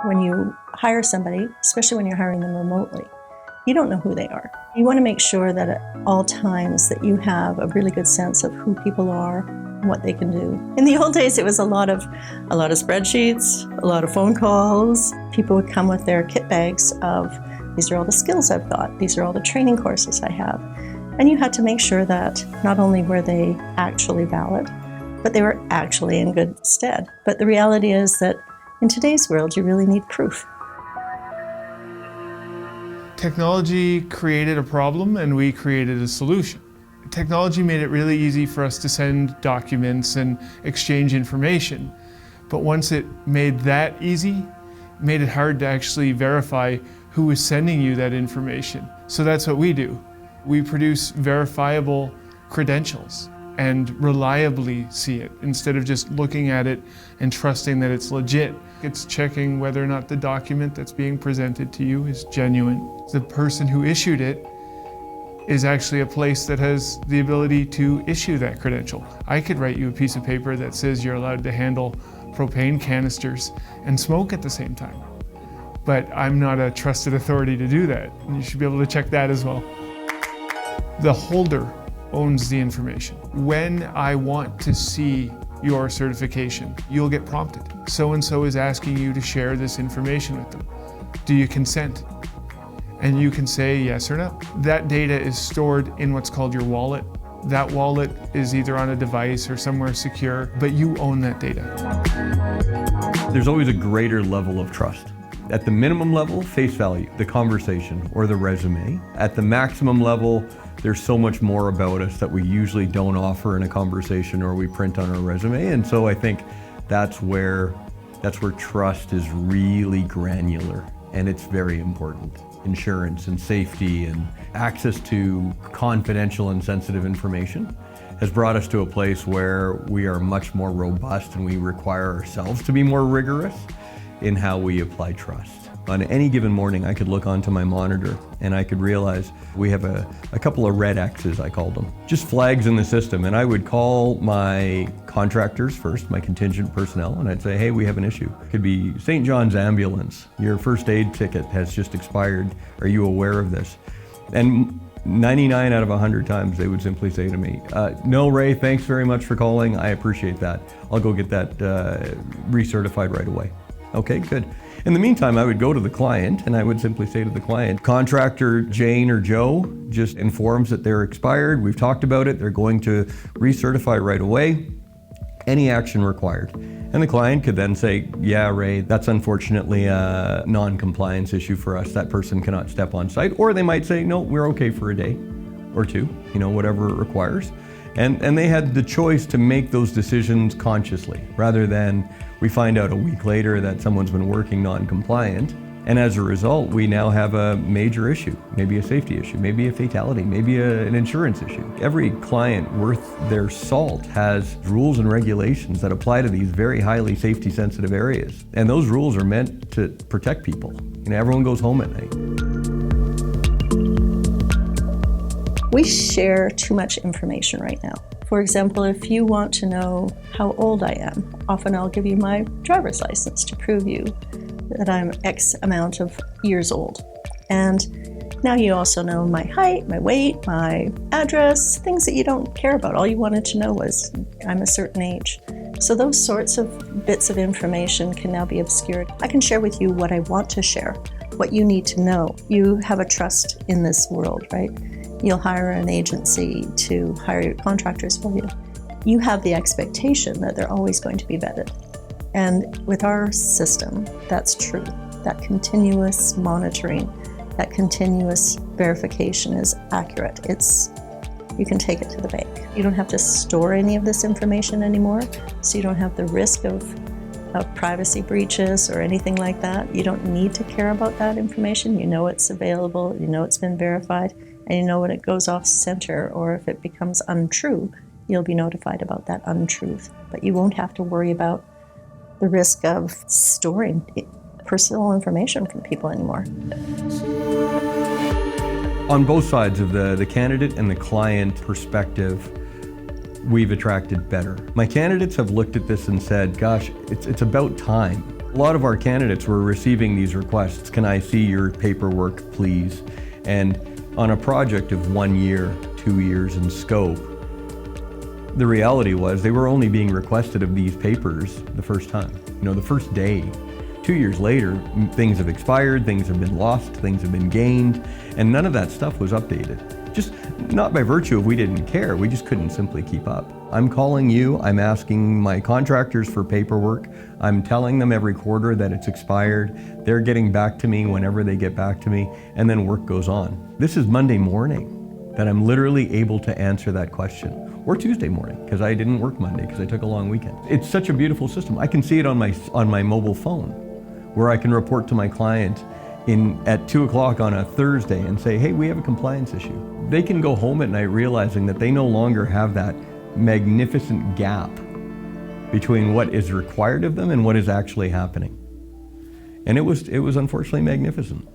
When you hire somebody, especially when you're hiring them remotely, you don't know who they are. You want to make sure that at all times that you have a really good sense of who people are and what they can do. In the old days, it was a lot of spreadsheets, a lot of phone calls. People would come with their kit bags of, these are all the skills I've got, these are all the training courses I have. And you had to make sure that not only were they actually valid, but they were actually in good stead. But the reality is that in today's world, you really need proof. Technology created a problem and we created a solution. Technology made it really easy for us to send documents and exchange information. But once it made that easy, it made it hard to actually verify who was sending you that information. So that's what we do. We produce verifiable credentials and reliably see it instead of just looking at it and trusting that it's legit. It's checking whether or not the document that's being presented to you is genuine. The person who issued it is actually a place that has the ability to issue that credential. I could write you a piece of paper that says you're allowed to handle propane canisters and smoke at the same time. But I'm not a trusted authority to do that. And you should be able to check that as well. The holder owns the information. When I want to see your certification, you'll get prompted. So-and-so is asking you to share this information with them. Do you consent? And you can say yes or no. That data is stored in what's called your wallet. That wallet is either on a device or somewhere secure, but you own that data. There's always a greater level of trust. At the minimum level, face value, the conversation or the resume. At the maximum level, there's so much more about us that we usually don't offer in a conversation or we print on our resume. And so I think that's where trust is really granular and it's very important. Insurance and safety and access to confidential and sensitive information has brought us to a place where we are much more robust and we require ourselves to be more rigorous in how we apply trust. On any given morning, I could look onto my monitor and I could realize we have a couple of red X's, I called them, just flags in the system. And I would call my contractors first, my contingent personnel, and I'd say, hey, we have an issue. It could be St. John's Ambulance. Your first aid ticket has just expired. Are you aware of this? And 99 out of 100 times, they would simply say to me, no, Ray, thanks very much for calling. I appreciate that. I'll go get that recertified right away. Okay, good. In the meantime, I would go to the client and I would simply say to the client, contractor Jane or Joe just informs that they're expired. We've talked about it. They're going to recertify right away. Any action required. And the client could then say, yeah, Ray, that's unfortunately a non-compliance issue for us. That person cannot step on site. Or they might say, no, we're okay for a day or two, whatever it requires. And they had the choice to make those decisions consciously, rather than we find out a week later that someone's been working non-compliant. And as a result, we now have a major issue, maybe a safety issue, maybe a fatality, maybe an insurance issue. Every client worth their salt has rules and regulations that apply to these very highly safety sensitive areas. And those rules are meant to protect people. Everyone goes home at night. We share too much information right now. For example, if you want to know how old I am, often I'll give you my driver's license to prove you that I'm X amount of years old. And now you also know my height, my weight, my address, things that you don't care about. All you wanted to know was I'm a certain age. So those sorts of bits of information can now be obscured. I can share with you what I want to share, what you need to know. You have a trust in this world, right? You'll hire an agency to hire your contractors for you. You have the expectation that they're always going to be vetted. And with our system, that's true. That continuous monitoring, that continuous verification is accurate. You can take it to the bank. You don't have to store any of this information anymore, so you don't have the risk of privacy breaches or anything like that. You don't need to care about that information. You know it's available, you know it's been verified, and you know when it goes off center or if it becomes untrue, you'll be notified about that untruth. But you won't have to worry about the risk of storing personal information from people anymore. On both sides of the candidate and the client perspective, we've attracted better. My candidates have looked at this and said, gosh, it's about time. A lot of our candidates were receiving these requests, can I see your paperwork, please? And on a project of 1 year, 2 years in scope, the reality was they were only being requested of these papers the first time, the first day. 2 years later, things have expired, things have been lost, things have been gained, and none of that stuff was updated. Just not by virtue of we didn't care, we just couldn't simply keep up. I'm calling you, I'm asking my contractors for paperwork, I'm telling them every quarter that it's expired, they're getting back to me whenever they get back to me, and then work goes on. This is Monday morning that I'm literally able to answer that question. Or Tuesday morning, because I didn't work Monday because I took a long weekend. It's such a beautiful system. I can see it on my mobile phone, where I can report to my client at 2 o'clock on a Thursday and say, hey, we have a compliance issue. They can go home at night realizing that they no longer have that magnificent gap between what is required of them and what is actually happening. And it was unfortunately magnificent.